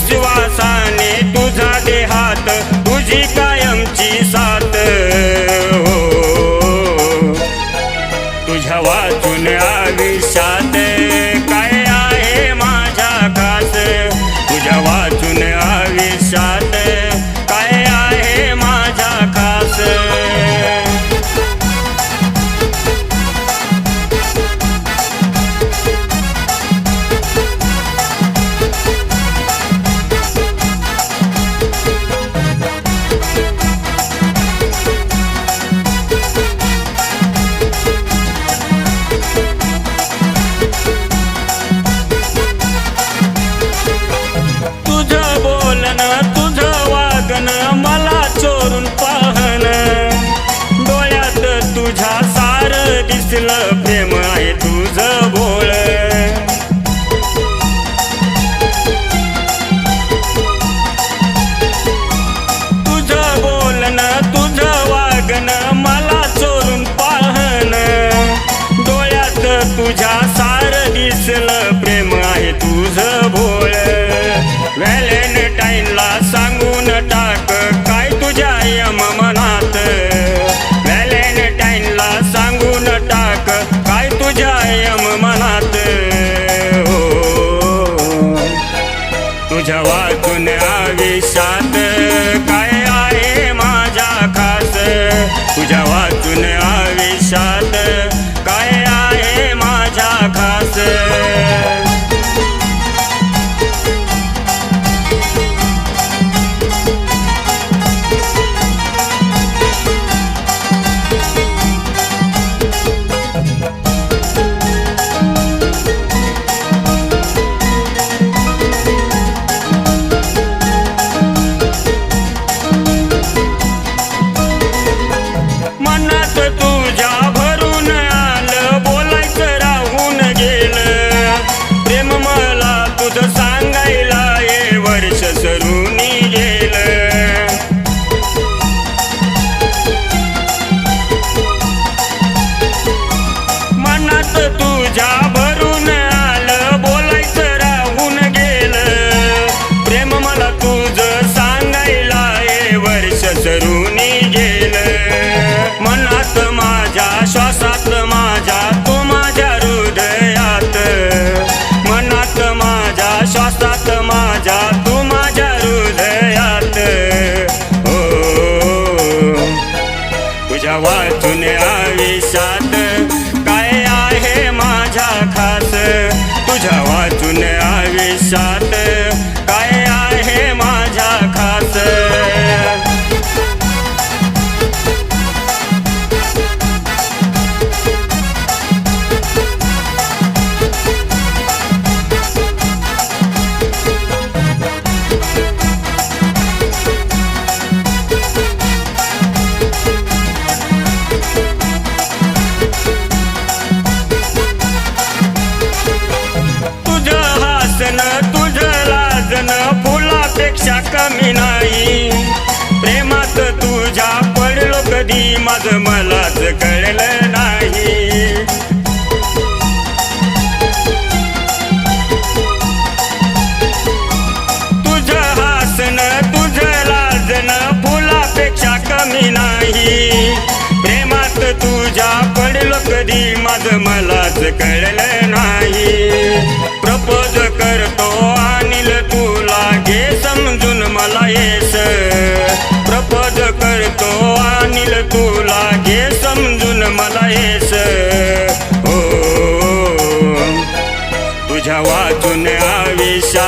विश्वासाने तुझा देहात तुझी कायमची साथ हो तुझ्या वाचून आयुष्यात काय आहे माझ्या खास तुझ्या वाचून आयुष्यात काय आहे माझ्या खास मला चोरून पाहणं डोळ्यात तुझ्या सार दिसलं प्रेम आहे तुझं भोळ तुझं बोलणं तुझं वागणं मला चोरून पाहणं डोळ्यात तुझ्या सार दिसलं प्रेम आहे तुझं भोळ व्हॅलेंटाईनला सांगून टाक काय तुझ्या यम मनात व्हॅलेंटाईनला सांगून टाक काय तुझ्या यम मनात हो तुझ्या वाचून आयुष्यात काय आहे माझ्या खास तुझ्या वाचून आयुष्यात काय आहे माझ्या खास मनात तुझ्या भरून आलं बोलायचं राहून गेलं प्रेम मला तुझं सांगायला हे वर्ष सरूनी गेलं मनात तुझ्या भरून आलं बोलायचं राहून गेलं प्रेम मला तुझं सांगायला हे वर्ष सरूनी गेलं मनात माझ्या श्वासात माझ्या तू माझ्या हृदयात मनात माझ्या श्वासात माझ्या तू माझ्या हृदयात हो तुझ्या वाचून आयुष्यात काय आहे माझ्या खास तुझ्या वाचून आयुष्यात काय आहे माझ्या खास तुझं लाजणं फुलापेक्षा कमी नाही प्रेमात तुझ्या पडलो कधी माझं मलाच कळलं नाही तुझं हसणं तुझं लाजणं फुलापेक्षा कमी नाही प्रेमात तुझ्या पडलो कधी माझं मलाच कळलं नाही प्रपोज करतो अनिल तुला घे समजून मला येस प्रपोज करतो अनिल तुला घे समजून मला येस हो तुझ्या वाचून आयुष्यात